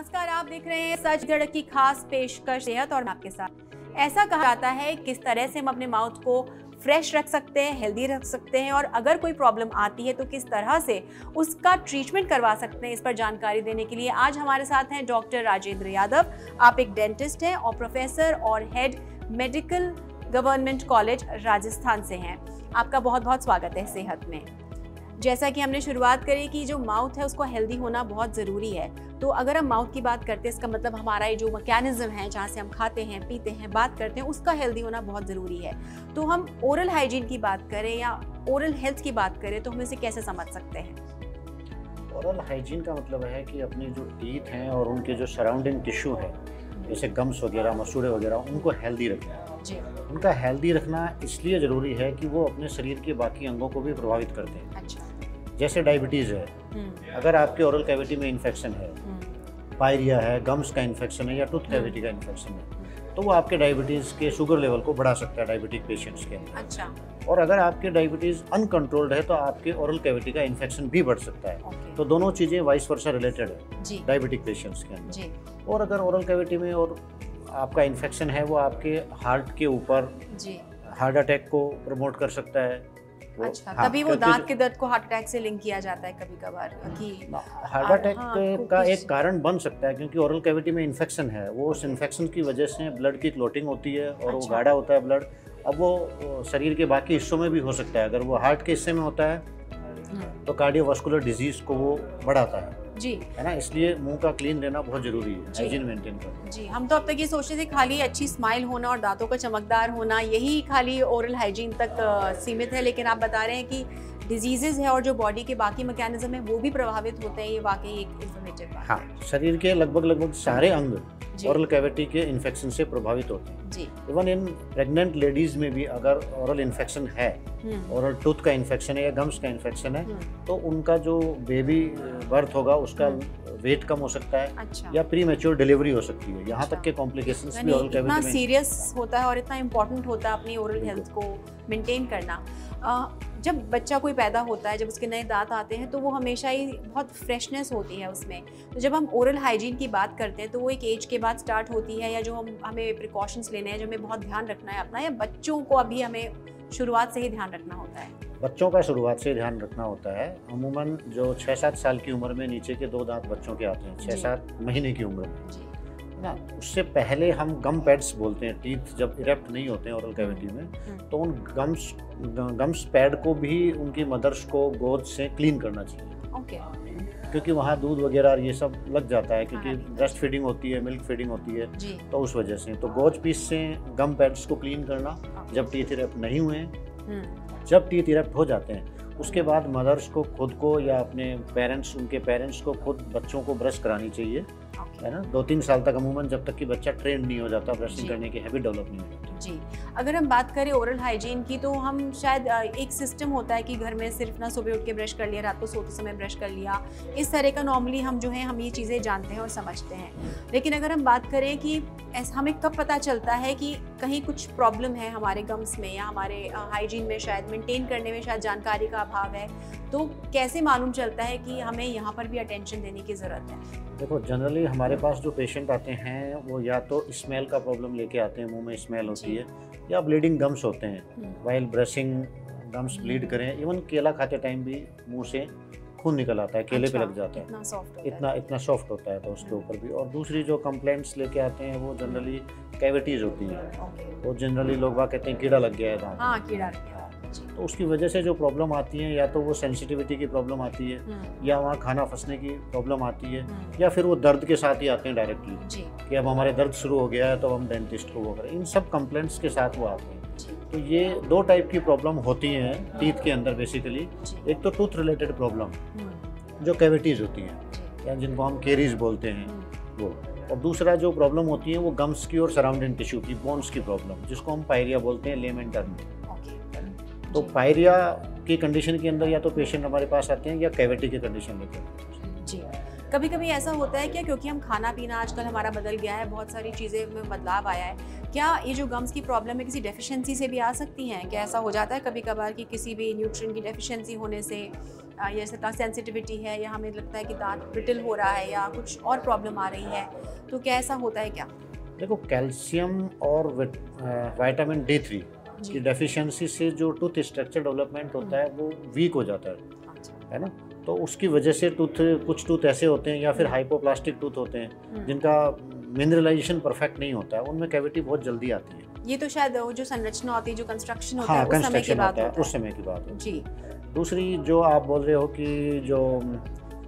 नमस्कार, आप देख रहे हैं सच धड़क की खास पेशकश सेहत और आपके साथ। ऐसा कहा जाता है किस तरह से हम अपने माउथ को फ्रेश रख सकते हैं, हेल्दी रख सकते हैं और अगर कोई प्रॉब्लम आती है तो किस तरह से उसका ट्रीटमेंट करवा सकते हैं। इस पर जानकारी देने के लिए आज हमारे साथ हैं डॉक्टर राजेंद्र यादव। आप एक डेंटिस्ट हैं और प्रोफेसर और head medical government college Rajasthan से हैं। आपका बहुत बहुत स्वागत है सेहत में। जैसा कि हमने शुरुआत करी कि जो माउथ है उसको हेल्दी होना बहुत ज़रूरी है, तो अगर हम माउथ की बात करते हैं इसका मतलब हमारा ये जो मैकेनिज्म है जहाँ से हम खाते हैं, पीते हैं, बात करते हैं, उसका हेल्दी होना बहुत ज़रूरी है। तो हम ओरल हाइजीन की बात करें या ओरल हेल्थ की बात करें तो हम इसे कैसे समझ सकते हैं? ओरल हाइजीन का मतलब है कि अपने जो टीथ हैं और उनके जो सराउंडिंग टिश्यू है जैसे गम्स वगैरह, मसूड़े वगैरह, उनको हेल्दी रखना जी। उनका हेल्दी रखना इसलिए ज़रूरी है कि वो अपने शरीर के बाकी अंगों को भी प्रभावित करते हैं। अच्छा। जैसे डायबिटीज़ है, अगर आपके ओरल कैविटी में इन्फेक्शन है, पायरिया है, गम्स का इन्फेक्शन है या टूथ कैविटी का इन्फेक्शन है, तो वो आपके डायबिटीज़ के शुगर लेवल को बढ़ा सकता है डायबिटिक पेशेंट्स के अंदर। अच्छा। और अगर आपके डायबिटीज़ अनकंट्रोल्ड है तो आपके ओरल कैविटी का इन्फेक्शन भी बढ़ सकता है। तो दोनों चीज़ें वाइस वर्सा रिलेटेड है डायबिटिक पेशेंट्स के अंदर। और अगर ओरल कैविटी में और आपका इन्फेक्शन है वो आपके हार्ट के ऊपर हार्ट अटैक को प्रमोट कर सकता है। अच्छा, तभी वो दांत के दर्द को हार्ट अटैक से लिंक किया जाता है कभी कभार कि हार्ट अटैक का एक कारण बन सकता है, क्योंकि ओरल कैविटी में इन्फेक्शन है, वो उस इन्फेक्शन की वजह से ब्लड की क्लोटिंग होती है और वो गाढ़ा होता है ब्लड। अब वो शरीर के बाकी हिस्सों में भी हो सकता है। अगर वो हार्ट के हिस्से में होता है तो कार्डियोवास्कुलर डिजीज को वो बढ़ाता है जी, है ना। इसलिए मुंह का क्लीन रहना बहुत जरूरी है, हाइजीन मेंटेन करना जी। हम तो अब तक ये सोचते थे खाली अच्छी स्माइल होना और दांतों का चमकदार होना यही खाली ओरल हाइजीन तक सीमित है, लेकिन आप बता रहे हैं कि डिजीजेज है और जो बॉडी के बाकी मैकेनिज्म है वो भी प्रभावित होते हैं। ये वाकई एक इन्फॉर्मेटिव बात है। हाँ, शरीर के लगभग सारे अंग ओरल कैविटी के इन्फेक्शन से प्रभावित होते हैं जी। इवन इन प्रेग्नेंट लेडीज में भी अगर ओरल इन्फेक्शन है, ओरल टूथ का इन्फेक्शन है या गम्स का इन्फेक्शन है, तो उनका जो बेबी बर्थ होगा उसका वेट कम हो सकता है। अच्छा। या प्री मैच्योर डिलीवरी हो सकती है। यहाँ तक के कॉम्प्लिकेशंस भी ओरल कैविटी में इतना सीरियस होता है और इतना इम्पोर्टेंट होता है अपनी ओरल हेल्थ को मेंटेन करना। जब बच्चा कोई पैदा होता है, जब उसके नए दांत आते हैं तो वो हमेशा ही बहुत फ्रेशनेस होती है उसमें। तो जब हम ओरल हाइजीन की बात करते हैं तो वो एक एज के बाद स्टार्ट होती है, या जो हमें प्रिकॉशंस लेने हैं, जो हमें बहुत ध्यान रखना है अपना, या बच्चों को अभी हमें शुरुआत से ही ध्यान रखना होता है? बच्चों का शुरुआत से ध्यान रखना होता है। अमूमन जो 6-7 साल की उम्र में नीचे के 2 दांत बच्चों के आते हैं, 6-7 महीने की उम्र में ना, उससे पहले हम गम पैड्स बोलते हैं। टीथ जब इरेप्ट नहीं होते हैं ओरल कैविटी में तो उन गम्स पैड को भी उनकी मदर्स को गोद से क्लीन करना चाहिए। क्योंकि वहाँ दूध वगैरह ये सब लग जाता है, क्योंकि ब्रेस्ट फीडिंग होती है, मिल्क फीडिंग होती है, तो उस वजह से तो गोज पीस से गम पैड्स को क्लीन करना जब टीथ इरेप्ट नहीं हुए हैं। जब टीथ इरेप्ट हो जाते हैं उसके बाद मदर्स को खुद को या अपने पेरेंट्स, उनके पेरेंट्स को खुद बच्चों को ब्रश करानी चाहिए, है ना। 2-3 साल तक अमूमन, जब तक कि बच्चा ट्रेंड नहीं हो जाता, ब्रशिंग करने की हैबिट डेवलप नहीं हो जाती जी। अगर हम बात करें ओरल हाइजीन की तो हम शायद एक सिस्टम होता है कि घर में सिर्फ ना सुबह उठ के ब्रश कर लिया, रात को सोते समय ब्रश कर लिया, इस तरह का नॉर्मली हम जो है हम ये चीज़ें जानते हैं और समझते हैं। लेकिन अगर हम बात करें कि हमें कब पता चलता है कि कहीं कुछ प्रॉब्लम है हमारे गम्स में या हमारे हाइजीन में, शायद मेंटेन करने में शायद जानकारी का अभाव है, तो कैसे मालूम चलता है कि हमें यहाँ पर भी अटेंशन देने की ज़रूरत है? देखो, जनरली हमारे पास जो पेशेंट आते हैं वो या तो स्मेल का प्रॉब्लम लेके आते हैं, मुंह में स्मेल होती है, या ब्लीडिंग गम्स होते हैं। वाइल ब्रशिंग गम्स ब्लीड करें। इवन केला खाते टाइम भी मुंह से खून निकल आता है, केले पे लग जाता है, इतना सॉफ्ट होता है तो उसके ऊपर भी। और दूसरी जो कंप्लेंट्स लेके आते हैं वो जनरली कैविटीज होती हैं। वो जनरली लोग वहाँ कहते हैं कीड़ा लग गया है दांत। हाँ, कीड़ा लग गया। तो उसकी वजह से जो प्रॉब्लम आती है, या तो वो सेंसिटिविटी की प्रॉब्लम आती है, या वहाँ खाना फंसने की प्रॉब्लम आती है, या फिर वो दर्द के साथ ही आते हैं डायरेक्टली कि अब हमारे दर्द शुरू हो गया है तो हम डेंटिस्ट को वो करें। इन सब कंप्लेंट्स के साथ वो आते हैं। तो ये 2 टाइप की प्रॉब्लम होती हैं टीथ के अंदर बेसिकली। एक तो टूथ रिलेटेड प्रॉब्लम जो कैविटीज होती हैं, या जिनको हम केरीज बोलते हैं वो, और दूसरा जो प्रॉब्लम होती है वो गम्स की और सराउंडिंग टिश्यू की, बोन्स की प्रॉब्लम, जिसको हम पायरिया बोलते हैं लेमन टर्म में। तो पायरिया की कंडीशन के अंदर या तो पेशेंट हमारे पास आते हैं या कैविटी की कंडीशन लेते हैं जी। कभी कभी ऐसा होता है क्या, क्योंकि हम खाना पीना आजकल हमारा बदल गया है, बहुत सारी चीज़ें में बदलाव आया है, क्या ये जो गम्स की प्रॉब्लम है किसी डेफिशिएंसी से भी आ सकती हैं? क्या ऐसा हो जाता है कभी कभार कि किसी भी न्यूट्रिएंट की डेफिशिएंसी होने से जैसे सेंसिटिविटी है या हमें लगता है कि दांत ब्रिटल हो रहा है या कुछ और प्रॉब्लम आ रही है, तो क्या ऐसा होता है क्या? देखो, कैल्शियम और विटामिन D3 की डेफिशिएंसी से जो टूथ स्ट्रक्चर डेवलपमेंट होता है वो वीक हो जाता है ना। तो उसकी वजह से कुछ टूथ ऐसे होते हैं या फिर हाइपोप्लास्टिक टूथ होते हैं जिनका मिनरलाइजेशन परफेक्ट नहीं होता है, उनमें कैविटी बहुत जल्दी आती है। ये तो शायद वो जो संरचना होती है, जो कंस्ट्रक्शन होता हाँ, है, उस समय की बात होता है। उस समय की बात है जी। दूसरी जो आप बोल रहे हो कि जो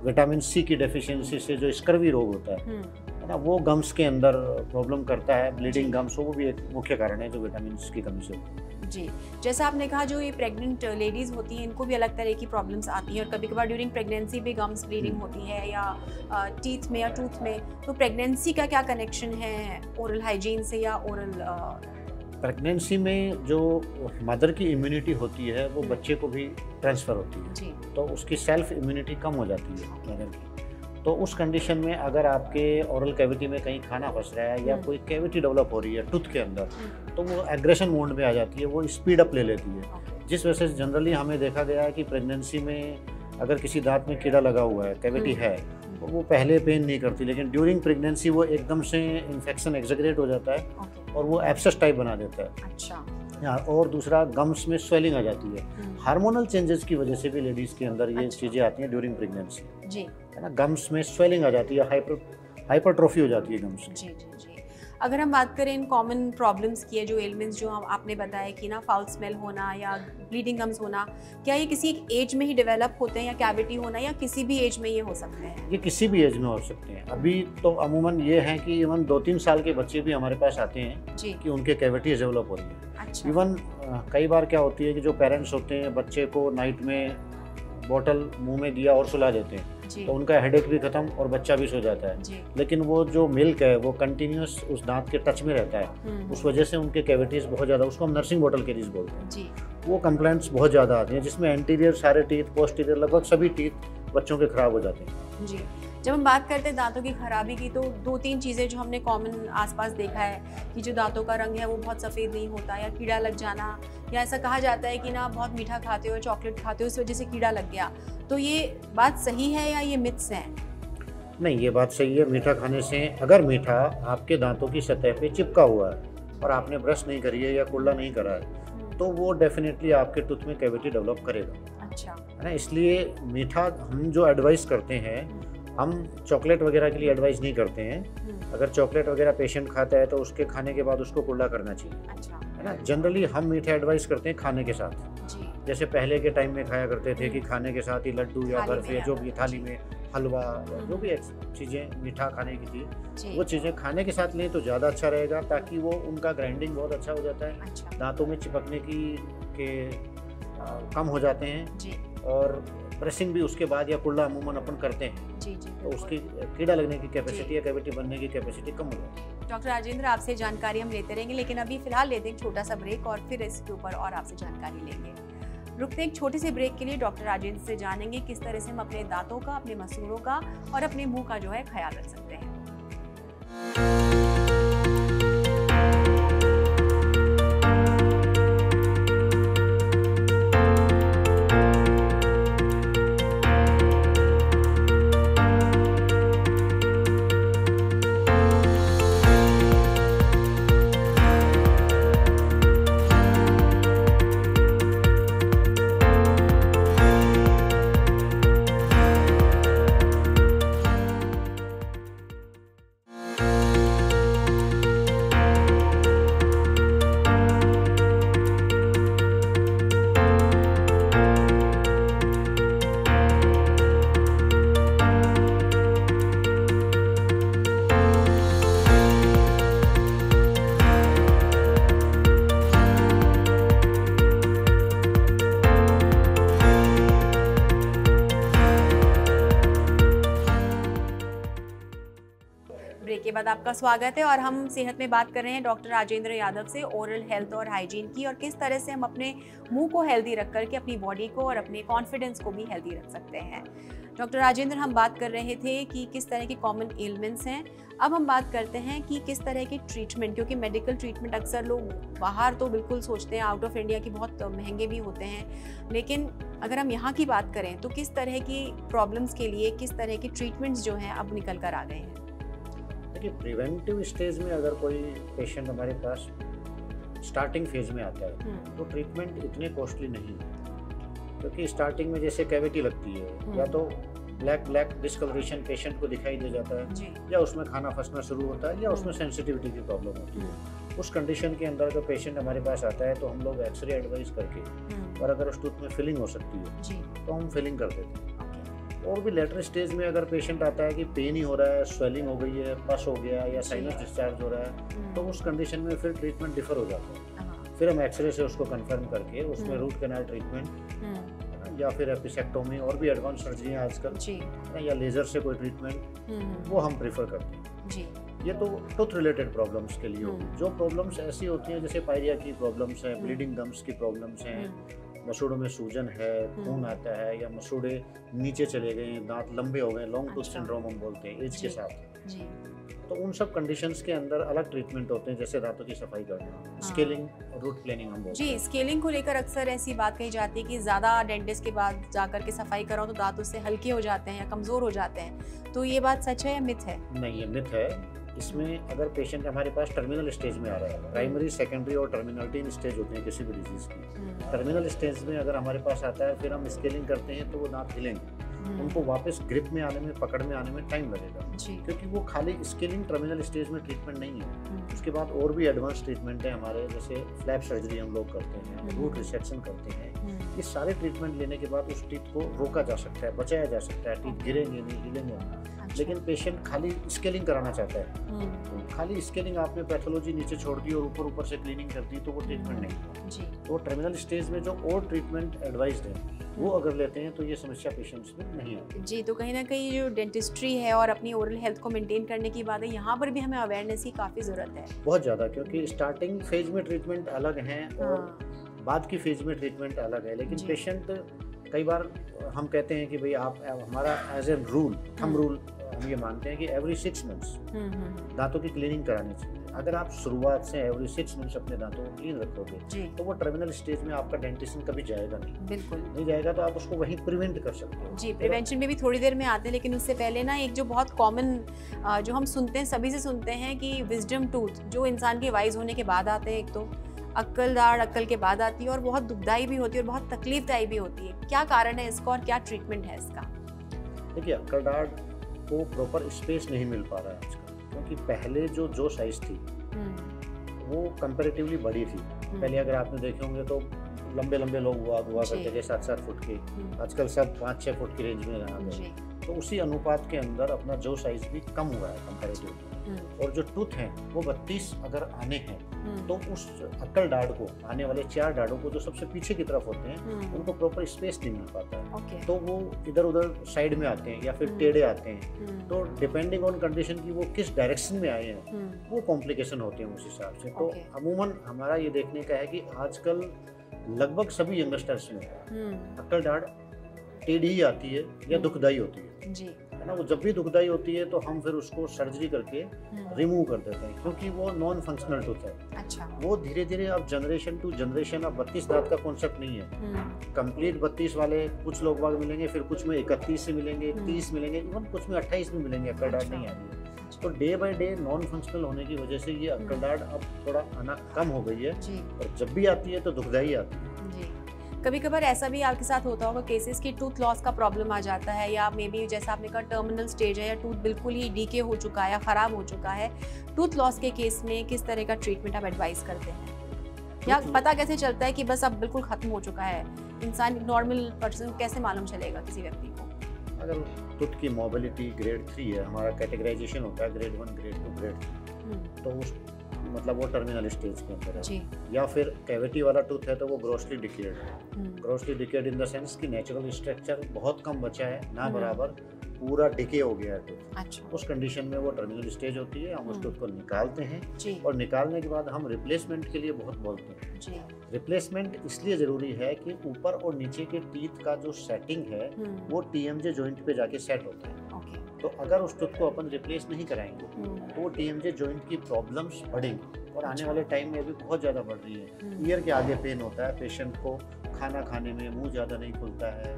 विटामिन C की डेफिशिएंसी से जो स्कर्वी रोग होता है ना, वो गम्स के अंदर प्रॉब्लम करता है, ब्लीडिंग गम्स, वो भी एक मुख्य कारण है जो विटामिन की कमी से होता है। जी, जैसा आपने कहा जो ये प्रेग्नेंट लेडीज़ होती हैं इनको भी अलग तरह की प्रॉब्लम्स आती हैं और कभी कभार ड्यूरिंग प्रेगनेंसी भी गम्स ब्लीडिंग होती है या टीथ में या टूथ में, तो प्रेगनेंसी का क्या कनेक्शन है ओरल हाइजीन से या ओरल? प्रेगनेंसी में जो मदर की इम्यूनिटी होती है वो बच्चे को भी ट्रांसफ़र होती है जी। तो उसकी सेल्फ इम्यूनिटी कम हो जाती है मदर की। तो उस कंडीशन में अगर आपके ओरल कैविटी में कहीं खाना फंस रहा है या कोई कैविटी डेवलप हो रही है टूथ के अंदर, तो वो एग्रेशन मोड में आ जाती है, वो स्पीड अप ले लेती है। जिस वजह से जनरली हमें देखा गया है कि प्रेगनेंसी में अगर किसी दांत में कीड़ा लगा हुआ है, कैविटी है, तो वो पहले पेन नहीं करती, लेकिन ड्यूरिंग प्रेगनेंसी वो एकदम से इन्फेक्शन एग्जैगरेट हो जाता है और वो एब्सेस टाइप बना देता है। अच्छा। और दूसरा गम्स में स्वेलिंग आ जाती है। हार्मोनल चेंजेस की वजह से भी लेडीज़ के अंदर ये चीज़ें आती हैं ड्यूरिंग प्रेगनेंसी जी, है ना। गम्स में स्वेलिंग आ जाती है, हाइपरट्रोफी हो जाती है गम्स। जी जी जी। अगर हम बात करें इन कॉमन प्रॉब्लम्स की है, जो एलिमेंट्स जो हम आपने बताया कि ना फाउल स्मेल होना या ब्लीडिंग गम्स होना, क्या ये किसी एक एज में ही डेवलप होते हैं या कैविटी होना या किसी भी एज में ये हो सकते हैं? ये किसी भी एज में हो सकते हैं। अभी तो अमूमन ये है कि इवन 2-3 साल के बच्चे भी हमारे पास आते हैं जी। कि उनके कैविटीज डेवलप हो रही है। अच्छा। इवन कई बार क्या होती है कि जो पेरेंट्स होते हैं बच्चे को नाइट में बोतल मुंह में दिया और सुला देते हैं, तो उनका हेडेक भी खत्म और बच्चा भी सो जाता है। लेकिन वो जो मिल्क है वो कंटिन्यूस उस दांत के टच में रहता है, उस वजह से उनके कैविटीज बहुत ज़्यादा, उसको हम नर्सिंग बोतल कैरीज बोलते हैं जी। वो कंप्लेंट्स बहुत ज़्यादा आती हैं, जिसमें एंटीरियर सारे टीथ, पोस्टीरियर लगभग सभी टीथ बच्चों के खराब हो जाते हैं। जी। जब हम बात करते हैं दांतों की खराबी की, तो 2-3 चीज़ें जो हमने कॉमन आसपास देखा है कि जो दांतों का रंग है वो बहुत सफ़ेद नहीं होता, या कीड़ा लग जाना, या ऐसा कहा जाता है कि ना बहुत मीठा खाते हो, चॉकलेट खाते हो, इस वजह से कीड़ा लग गया। तो ये बात सही है या ये मिथ्स हैं? नहीं, ये बात सही है। मीठा खाने से, अगर मीठा आपके दांतों की सतह पे चिपका हुआ है और आपने ब्रश नहीं करी है या कुल्ला नहीं करा है, तो वो डेफिनेटली आपके टूथ में कैविटी डेवलप करेगा। अच्छा। है ना। इसलिए मीठा हम जो एडवाइस करते हैं, हम चॉकलेट वगैरह के लिए एडवाइस नहीं करते हैं। अगर चॉकलेट वगैरह पेशेंट खाता है तो उसके खाने के बाद उसको कुल्ला करना चाहिए। अच्छा। है ना। जनरली हम मीठा एडवाइस करते हैं खाने के साथ जी। जैसे पहले के टाइम में खाया करते थे कि खाने के साथ ही लड्डू या बर्फी, जो भी थाली में हलवा या जो भी चीज़ें मीठा खाने की थी, वो चीज़ें खाने के साथ लें तो ज़्यादा अच्छा रहेगा, ताकि वो उनका ग्राइंडिंग बहुत अच्छा हो जाता है। अच्छा। दांतों में चिपकने के कम हो जाते हैं जी। और ब्रशिंग भी उसके बाद या कुल्ला अमूमन अपन करते हैं जी जी, तो उसकी कीड़ा लगने की कैपेसिटी या कैविटी बनने की कैपेसिटी कम हो जाती है। डॉक्टर राजेंद्र, आपसे जानकारी हम लेते रहेंगे, लेकिन अभी फिलहाल लेते हैं एक छोटा सा ब्रेक और फिर इसके ऊपर और आपसे जानकारी लेंगे। रुकते हैं एक छोटे से ब्रेक के लिए। डॉक्टर राजेंद्र से जानेंगे किस तरह से हम अपने दांतों का, अपने मसूड़ों का और अपने मुंह का जो है ख्याल रख सकते हैं। ब्रेक के बाद आपका स्वागत है और हम सेहत में बात कर रहे हैं डॉक्टर राजेंद्र यादव से ओरल हेल्थ और हाइजीन की, और किस तरह से हम अपने मुंह को हेल्दी रख करके अपनी बॉडी को और अपने कॉन्फिडेंस को भी हेल्दी रख सकते हैं। डॉक्टर राजेंद्र, हम बात कर रहे थे कि किस तरह की कॉमन एलिमेंट्स हैं। अब हम बात करते हैं कि किस तरह की ट्रीटमेंट, क्योंकि मेडिकल ट्रीटमेंट अक्सर लोग बाहर तो बिल्कुल सोचते हैं आउट ऑफ इंडिया की बहुत महंगे भी होते हैं, लेकिन अगर हम यहाँ की बात करें तो किस तरह की प्रॉब्लम्स के लिए किस तरह की ट्रीटमेंट्स जो हैं अब निकल कर आ गए हैं? देखिए, प्रिवेंटिव स्टेज में अगर कोई पेशेंट हमारे पास स्टार्टिंग फेज में आता है तो ट्रीटमेंट इतने कॉस्टली नहीं है, क्योंकि स्टार्टिंग में जैसे कैविटी लगती है या तो ब्लैक डिस्कलरेशन पेशेंट को दिखाई दे जाता है, या उसमें खाना फंसना शुरू होता है, या उसमें सेंसिटिविटी की प्रॉब्लम होती है। उस कंडीशन के अंदर अगर पेशेंट हमारे पास आता है तो हम लोग एक्सरे एडवाइस करके, और अगर उस टूथ में फिलिंग हो सकती है तो हम फिलिंग कर देते हैं। और भी लेटर स्टेज में अगर पेशेंट आता है कि पेन ही हो रहा है, स्वेलिंग हो गई है, पस हो गया या साइनस डिस्चार्ज हो रहा है, तो उस कंडीशन में फिर ट्रीटमेंट डिफर हो जाता है। फिर हम एक्सरे से उसको कंफर्म करके उसमें रूट कैनाल ट्रीटमेंट या फिर एपिसेक्टोमी और भी एडवांस सर्जरी आजकल, या लेजर से कोई ट्रीटमेंट, वो हम प्रेफर करते हैं। ये तो टूथ रिलेटेड प्रॉब्लम्स के लिए होगी। जो प्रॉब्लम्स ऐसी होती हैं जैसे पायरिया की प्रॉब्लम्स हैं, ब्लीडिंग गम्स की प्रॉब्लम्स हैं, मसूड़ों में सूजन है, खून आता है, या मसूड़े नीचे चले गए, दांत लंबे हो गए, लॉन्ग टूथ सिंड्रोम हम बोलते हैं एज के साथ, तो उन सब कंडीशंस के अंदर अलग ट्रीटमेंट होते हैं, जैसे दांतों की सफाई करना, स्केलिंग, रूट प्लेनिंग हम बोलते हैं। स्केलिंग को लेकर अक्सर ऐसी बात कही जाती है कि ज़्यादा डेंटिस्ट के बाद जाकर के सफाई कराओ तो दांत उससे हल्के हो जाते हैं या कमज़ोर हो जाते हैं, तो ये बात सच है या मिथ है? नहीं, ये मिथ है। इसमें अगर पेशेंट हमारे पास टर्मिनल स्टेज में आ रहा है, प्राइमरी, सेकेंडरी और टर्मिनल 3 स्टेज होते हैं किसी भी डिजीज की। टर्मिनल स्टेज में अगर हमारे पास आता है, फिर हम स्केलिंग करते हैं तो वो दांत हिलेंगे, उनको वापस ग्रिप में आने में, पकड़ में आने में टाइम लगेगा, क्योंकि वो खाली स्केलिंग टर्मिनल स्टेज में ट्रीटमेंट नहीं है। उसके बाद और भी एडवांस ट्रीटमेंट है हमारे, जैसे फ्लैप सर्जरी हम लोग करते हैं, रूट रिसेक्शन करते हैं। ये सारे ट्रीटमेंट लेने के बाद उस टीथ को रोका जा सकता है, बचाया जा सकता है, टीथ गिरेंगे नहीं, हिलेंगे। लेकिन पेशेंट खाली स्केलिंग कराना चाहता है, तो खाली स्केलिंग आपने पैथोलॉजी नीचे छोड़ दी और ऊपर से क्लीनिंग कर दी, तो वो ट्रीटमेंट नहीं। तो टर्मिनल स्टेज में जो और ट्रीटमेंट एडवाइज्ड है वो अगर लेते हैं तो ये समस्या पेशेंट्स में नहीं आती। जी, तो कहीं ना कहीं जो डेंटिस्ट्री है और अपनी ओरल हेल्थ को मेंटेन करने की बात है, यहाँ पर भी हमें अवेयरनेस की काफ़ी ज़रूरत है। बहुत ज़्यादा, क्योंकि स्टार्टिंग फेज में ट्रीटमेंट अलग है और बाद की फेज में ट्रीटमेंट अलग है। लेकिन पेशेंट कई बार हम कहते हैं कि भाई आप, हमारा as a rule, thumb rule हम ये मानते हैं कि एवरी 6 मंथ्स दांतों की क्लीनिंग करानी चाहिए। अगर आप शुरुआत से एवरी 6 मंथ्स अपने दांतों को क्लीन रखोगे तो वो टर्मिनल स्टेज में आपका डेंटिशन कभी जाएगा नहीं, बिल्कुल नहीं जाएगा, तो आप उसको वहीं प्रिवेंट कर सकते हो। जी, प्रिवेंशन में भी थोड़ी देर में आते हैं, लेकिन उससे पहले ना एक जो बहुत कॉमन जो हम सुनते हैं, सभी से सुनते हैं कि विजडम टूथ जो इंसान के वाइज होने के बाद आते हैं, एक तो अक्ल दाढ़ अक्ल के बाद आती है और बहुत दुखदाई भी होती है और बहुत तकलीफदायी भी होती है। क्या कारण है इसका और क्या ट्रीटमेंट है इसका? देखिए, अक्ल दाढ़ को प्रॉपर स्पेस नहीं मिल पा रहा है आजकल, क्योंकि पहले जो साइज थी वो कंपैरेटिवली बड़ी थी। पहले अगर आपने देखे होंगे तो लंबे लंबे लोग हुआ करते थे, 7-7 फुट के, आजकल सब 5-6 फुट की रेंज में आ गए। तो उसी अनुपात के अंदर अपना जो साइज भी कम हुआ है कंपैरेटिवली, और जो टूथ हैं वो 32 अगर आने हैं तो उस अक्ल दाढ़ को, आने वाले 4 दाढ़ों को जो सबसे पीछे की तरफ होते हैं, उनको प्रॉपर स्पेस नहीं मिल पाता है। तो वो इधर उधर साइड में आते हैं या फिर टेढ़े आते हैं। तो डिपेंडिंग ऑन कंडीशन की वो किस डायरेक्शन में आए हैं वो कॉम्प्लिकेशन होते हैं उस हिसाब से। तो अमूमन हमारा ये देखने का है कि आजकल लगभग सभी यंगस्टर्स में अक्ल दाढ़ टेढ़ी ही आती है या दुखदाई होती है ना। वो जब भी दुखदाई होती है तो हम फिर उसको सर्जरी करके रिमूव कर देते हैं, क्योंकि वो नॉन फंक्शनल टूथ है। अच्छा। वो धीरे धीरे अब जनरेशन टू जनरेशन, अब 32 दांत का कॉन्सेप्ट नहीं है। कंप्लीट 32 वाले कुछ लोग बाग मिलेंगे, फिर कुछ में 31 से मिलेंगे, 30 मिलेंगे, इवन कुछ में 28 में मिलेंगे। अक्ल दाढ़ नहीं आ रही है। तो day by day non functional होने की वजह से ये अक्ल दाढ़ अब थोड़ा आना कम हो गई है, और जब भी आती है तो दुखदाई आती है। कभी कभार ऐसा भी आपके साथ होता होगा केसेस की टूथ लॉस का प्रॉब्लम आ जाता है, या मे बी जैसा आपने कहा टर्मिनल स्टेज है, या टूथ बिल्कुल ही डीके हो चुका है या ख़राब हो चुका है। टूथ लॉस के केस में किस तरह का ट्रीटमेंट आप एडवाइस करते हैं, या पता कैसे चलता है कि बस अब बिल्कुल ख़त्म हो चुका है? इंसान, नॉर्मल पर्सन को कैसे मालूम चलेगा किसी व्यक्ति को? अगर टूथ की मोबिलिटी ग्रेड 3 है, हमारा कैटेगराइजेशन होता है ग्रेड 1, ग्रेड 2, ग्रेड 3, तो उस मतलब वो टर्मिनल स्टेज के अंदर जी। है, या फिर कैविटी वाला टूथ है तो वो ग्रोसली डिकेड है। Grossly decade in the sense कि नेचुरल स्ट्रक्चर बहुत कम बचा है ना, बराबर पूरा डिके हो गया है टूथ। अच्छा। उस कंडीशन में वो टर्मिनल स्टेज होती है, हम उस टूथ को निकालते हैं जी। और निकालने के बाद हम रिप्लेसमेंट के लिए बहुत बोलते हैं। जी। रिप्लेसमेंट इसलिए ज़रूरी है कि ऊपर और नीचे के टीथ का जो सेटिंग है वो TMJ जॉइंट पे जाके सेट होता है। ओके। तो अगर उस टूथ को अपन रिप्लेस नहीं कराएंगे तो वो TMJ जॉइंट की प्रॉब्लम्स बढ़ेंगी और आने वाले टाइम में अभी बहुत ज़्यादा बढ़ रही है। ईयर के आगे पेन होता है, पेशेंट को खाना खाने में मुंह ज़्यादा नहीं खुलता है,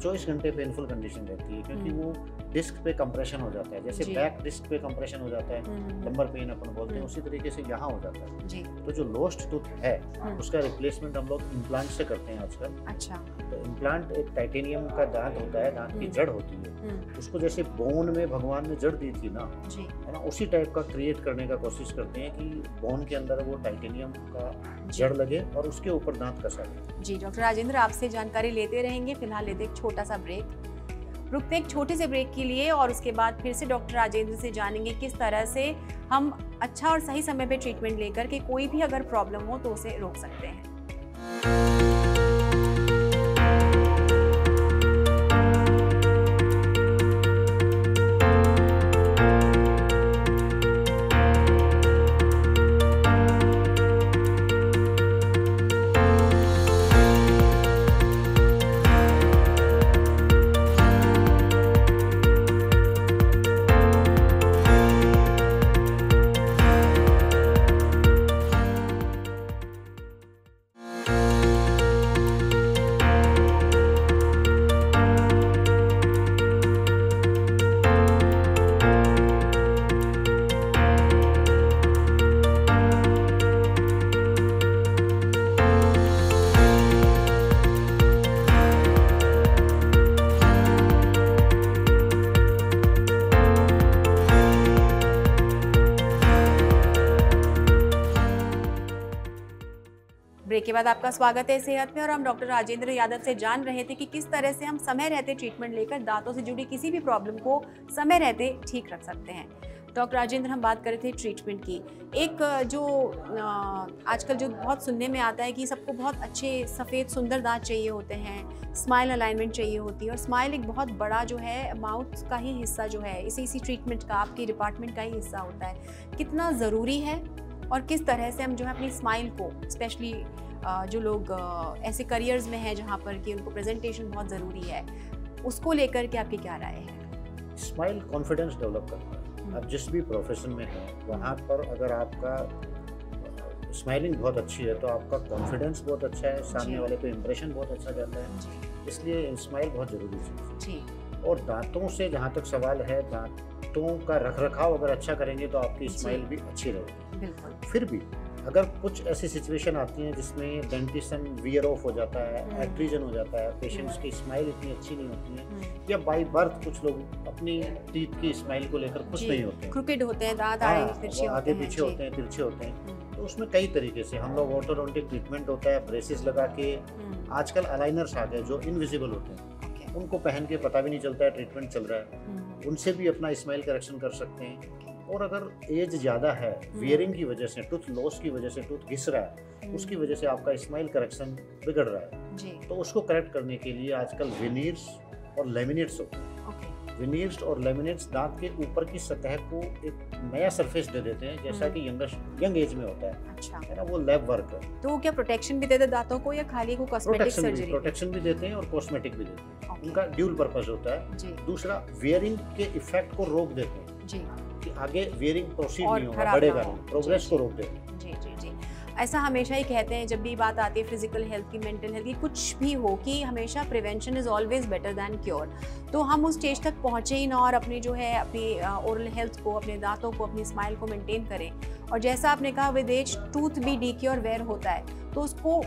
24 घंटे पेनफुल कंडीशन रहती है क्योंकि वो डिस्क पे कंप्रेशन हो जाता है। जैसे बैक डिस्क पे कंप्रेशन हो जाता है, लंबर पेन अपन बोलते हैं, उसी तरीके से यहाँ हो जाता है। जी। तो जो लोस्ट टूथ है उसका रिप्लेसमेंट हम लोग इम्प्लांट से करते हैं आजकल। अच्छा। तो इम्प्लांट एक टाइटेनियम का दांत होता है, दांत की जड़ होती है, उसको जैसे बोन में भगवान ने जड़ दी थी ना, है ना, उसी टाइप का क्रिएट करने का कोशिश करते हैं कि बोन के अंदर वो टाइटेनियम का जड़ लगे और उसके ऊपर दांत कसा लगे। जी डॉक्टर राजेंद्र, आपसे जानकारी लेते रहेंगे। फिलहाल लेते एक छोटा सा ब्रेक, रुकते एक छोटे से ब्रेक के लिए और उसके बाद फिर से डॉक्टर राजेंद्र से जानेंगे किस तरह से हम अच्छा और सही समय पे ट्रीटमेंट लेकर के कोई भी अगर प्रॉब्लम हो तो उसे रोक सकते हैं। ब्रेक के बाद आपका स्वागत है सेहत में, और हम डॉक्टर राजेंद्र यादव से जान रहे थे कि किस तरह से हम समय रहते ट्रीटमेंट लेकर दांतों से जुड़ी किसी भी प्रॉब्लम को समय रहते ठीक रख सकते हैं। डॉक्टर राजेंद्र, हम बात कर रहे थे ट्रीटमेंट की। एक जो आजकल जो बहुत सुनने में आता है कि सबको बहुत अच्छे सफ़ेद सुंदर दांत चाहिए होते हैं, स्माइल अलाइनमेंट चाहिए होती है, और स्माइल एक बहुत बड़ा जो है माउथ का ही हिस्सा जो है इसी ट्रीटमेंट का, आपके डिपार्टमेंट का ही हिस्सा होता है। कितना ज़रूरी है और किस तरह से हम जो है अपनी स्माइल को, स्पेशली जो लोग ऐसे करियर्स में हैं जहाँ पर कि उनको प्रेजेंटेशन बहुत ज़रूरी है, उसको लेकर के आपकी क्या राय है? स्माइल कॉन्फिडेंस डेवलप करता है। आप जिस भी प्रोफेशन में हैं वहाँ पर अगर आपका स्माइलिंग बहुत अच्छी है तो आपका कॉन्फिडेंस बहुत अच्छा है, सामने वाले पे इम्प्रेशन बहुत अच्छा जाता है। इसलिए स्माइल बहुत ज़रूरी चीज़ है। और दांतों से जहाँ तक सवाल है, दांतों का रखरखाव अगर अच्छा करेंगे तो आपकी स्माइल भी अच्छी रहेगी। फिर भी अगर कुछ ऐसी सिचुएशन आती हैं जिसमें डेंटिशन वियर ऑफ हो जाता है, एट्रीजन हो जाता है, पेशेंट्स की स्माइल इतनी अच्छी नहीं होती है, या बाय बर्थ कुछ लोग अपनी टीथ की स्माइल को लेकर खुश नहीं होते हैं, क्रिकेट होते हैं दांत, आगे पीछे होते हैं, तिरछे होते हैं, तो उसमें कई तरीके से हम लोग ऑर्थोडोंटिक ट्रीटमेंट होता है, ब्रेसेस लगा के, आजकल अलाइनर्स आ गए जो इनविजिबल होते हैं, उनको पहन के पता भी नहीं चलता है ट्रीटमेंट चल रहा है, उनसे भी अपना स्माइल करेक्शन कर सकते हैं। और अगर एज ज़्यादा है, वियरिंग की वजह से, टूथ लॉस की वजह से टूथ घिस रहा है, उसकी वजह से आपका स्माइल करेक्शन बिगड़ रहा है, तो उसको करेक्ट करने के लिए आजकल विनीर्स और लेमिनेट्स होते हैं। विनीर्स और लेमिनेट्स दांत के ऊपर की सतह को एक नया सरफेस दे देते हैं, जैसा कि यंग एज में होता है। अच्छा। है ना, वो लैब वर्क है। तो क्या प्रोटेक्शन भी देते हैं दांतों को या खाली को कॉस्मेटिक सर्जरी? प्रोटेक्शन भी देते हैं और कॉस्मेटिक भी देते हैं। उनका ड्यूल पर्पस होता है। दूसरा, वियरिंग के इफेक्ट को रोक देते हैं जी, कि आगे वियरिंग प्रोसीड नहीं होगा, बढ़ेगा नहीं, प्रोग्रेस को रोक देते हैं। जी जी जी। ऐसा हमेशा ही कहते हैं जब भी बात आती है फिजिकल हेल्थ की, मेंटल हेल्थ की, कुछ भी हो, कि हमेशा prevention is always better than cure. तो हम उस स्टेज तक पहुँचे ही ना और अपनी जो है अपनी ओरल हेल्थ को, अपने दांतों को, अपनी स्माइल को मेंटेन करें। और जैसा आपने कहा, विद एज टूथ भी डीके और वेयर होता है, तो उसको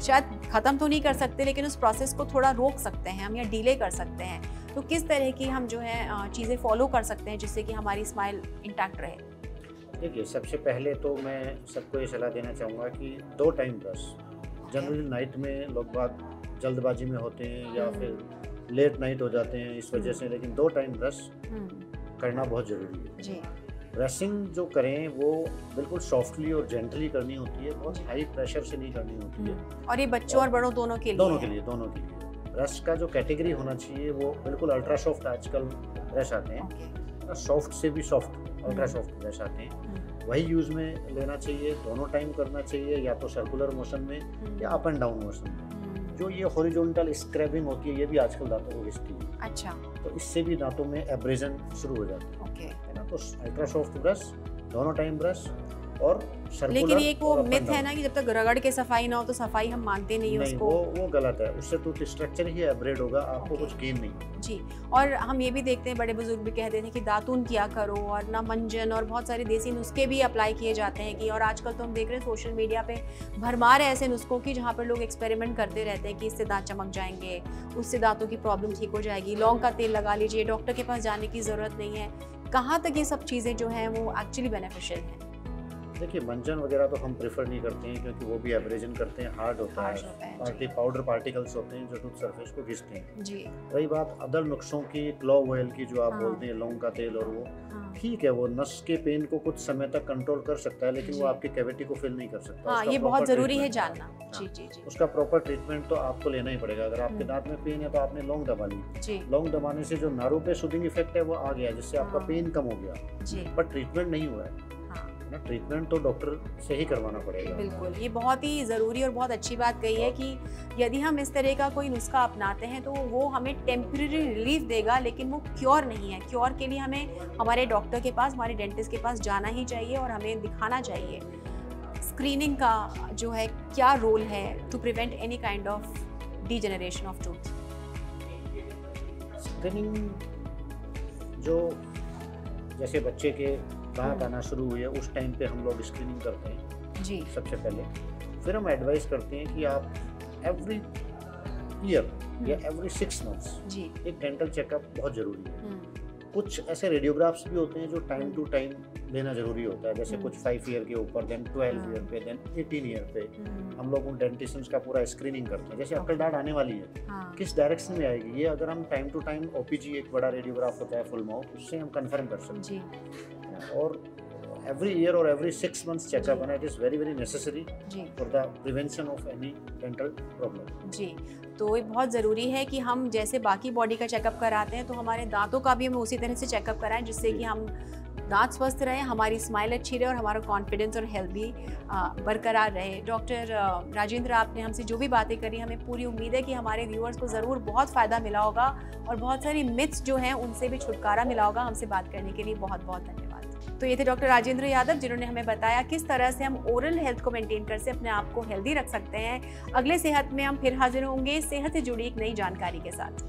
शायद ख़त्म तो नहीं कर सकते लेकिन उस प्रोसेस को थोड़ा रोक सकते हैं हम या डिले कर सकते हैं। तो किस तरह की हम जो है चीज़ें फॉलो कर सकते हैं जिससे कि हमारी स्माइल इंटैक्ट रहे? देखिए, सबसे पहले तो मैं सबको ये सलाह देना चाहूँगा कि 2 टाइम ब्रश, जनरली नाइट में लोग बात जल्दबाजी में होते हैं या फिर लेट नाइट हो जाते हैं इस वजह से, लेकिन 2 टाइम ब्रश करना बहुत ज़रूरी है। ब्रशिंग जो करें वो बिल्कुल सॉफ्टली और जेंटली करनी होती है, बहुत हाई प्रेशर से नहीं करनी होती है। और ये बच्चों और बड़ों दोनों के लिए? दोनों के लिए, दोनों के लिए। ब्रश का जो कैटेगरी होना चाहिए वो बिल्कुल अल्ट्रा सॉफ्ट आजकल ब्रश आते हैं, सॉफ्ट से भी सॉफ्ट अल्ट्रा सॉफ्ट ब्रश आते हैं, वही यूज में लेना चाहिए। दोनों टाइम करना चाहिए, या तो सर्कुलर मोशन में या अप एंड डाउन मोशन में। जो ये हॉरिजॉन्टल स्क्रैबिंग होती है ये भी आजकल दांतों को घिसती है। अच्छा। तो इससे भी दांतों में एब्रेजन शुरू हो जाता है ना। तो अल्ट्रा सॉफ्ट ब्रश, दोनों टाइम ब्रश और सर्कुलर। लेकिन ये एक वो मिथ है ना कि जब तक रगड़ के सफाई ना हो तो सफाई हम मानते नहीं उसको। वो गलत है, उससे टूथ स्ट्रक्चर ही एब्रेड होगा, आपको कुछ गेन नहीं। जी। और हम ये भी देखते हैं, बड़े बुजुर्ग भी कहते थे कि दातून किया करो, और ना मंजन और बहुत सारे देसी नुस्खे भी अप्लाई किए जाते हैं कि, और आजकल तो हम देख रहे हैं सोशल मीडिया पे भरमार है ऐसे नुस्खों की जहाँ पर लोग एक्सपेरिमेंट करते रहते हैं कि इससे दांत चमक जाएंगे, उससे दांतों की प्रॉब्लम ठीक हो जाएगी, लौंग का तेल लगा लीजिए, डॉक्टर के पास जाने की ज़रूरत नहीं है। कहाँ तक ये सब चीज़ें जो हैं वो एक्चुअली बेनिफिशियल हैं? देखिए, मंजन वगैरह तो हम प्रेफर नहीं करते हैं क्योंकि वो भी एब्रेजन करते हैं, हार्ड होता है, पाउडर पार्टिकल्स होते हैं जो टूथ सरफेस को घिसते हैं। जी। रही बात अदर नुस्खों की, क्लोव ऑयल की जो आप बोलते हैं, लौंग का तेल, और वो ठीक है, वो नस के पेन को कुछ समय तक कंट्रोल कर सकता है, लेकिन वो आपकी कैविटी को फिल नहीं कर सकता। हाँ, ये बहुत जरूरी है जानना। जी जी जी। उसका प्रॉपर ट्रीटमेंट तो आपको लेना ही पड़ेगा। अगर आपके दांत में पेन है तो आपने लौंग दबा ली, लौंग दबाने से जो नारों पे सूदिंग इफेक्ट है वो आ गया, जिससे आपका पेन कम हो गया, बट ट्रीटमेंट नहीं हुआ है ना। ट्रीटमेंट तो डॉक्टर से ही करवाना पड़ेगा। बिल्कुल, ये बहुत ही ज़रूरी और बहुत अच्छी बात कही है कि यदि हम इस तरह का कोई नुस्खा अपनाते हैं तो वो हमें टेम्परेरी रिलीफ देगा, लेकिन वो क्योर नहीं है। क्योर के लिए हमें हमारे डॉक्टर के पास, हमारे डेंटिस्ट के पास जाना ही चाहिए और हमें दिखाना चाहिए। स्क्रीनिंग का जो है क्या रोल है to prevent any kind of degeneration of tooth? Screening जो जैसे बच्चे के दांत आना शुरू हुए उस टाइम पे हम लोग स्क्रीनिंग करते हैं जी सबसे पहले। फिर हम एडवाइस करते हैं कि आप एवरी ईयर या एवरी 6 मंथ्स जी एक डेंटल चेकअप बहुत जरूरी है। कुछ ऐसे रेडियोग्राफ्स भी होते हैं जो टाइम टू टाइम लेना जरूरी होता है, जैसे कुछ 5 ईयर के ऊपर, देन 12 ईयर पे, देन 18 ईयर पे हम लोग उन डेंटिशियंस का पूरा स्क्रीनिंग करते हैं। जैसे अक्ल दाढ़ आने वाली है, किस डायरेक्शन में आएगी, ये अगर हम टाइम टू टाइम ओपीजी, एक बड़ा रेडियोग्राफ होता है फुल माउथ, उससे हम कंफर्म कर सकते हैं। और every year or every 6 months checkup, and it is very very necessary for the prevention of any dental problem। जी, तो ये बहुत ज़रूरी है कि हम जैसे बाकी बॉडी का चेकअप कराते हैं तो हमारे दांतों का भी हम उसी तरह से चेकअप कराएं, जिससे कि हम दांत स्वस्थ रहें, हमारी स्माइल अच्छी रहे और हमारा कॉन्फिडेंस और हेल्थ भी बरकरार रहे। डॉक्टर राजेंद्र, आपने हमसे जो भी बातें करी, हमें पूरी उम्मीद है कि हमारे व्यूअर्स को ज़रूर बहुत फ़ायदा मिला होगा और बहुत सारी मिथ्स जो हैं उनसे भी छुटकारा मिला होगा। हमसे बात करने के लिए बहुत बहुत धन्यवाद। तो ये थे डॉक्टर राजेंद्र यादव, जिन्होंने हमें बताया किस तरह से हम ओरल हेल्थ को मेंटेन कर से अपने आप को हेल्दी रख सकते हैं। अगले सेहत में हम फिर हाजिर होंगे सेहत से जुड़ी एक नई जानकारी के साथ।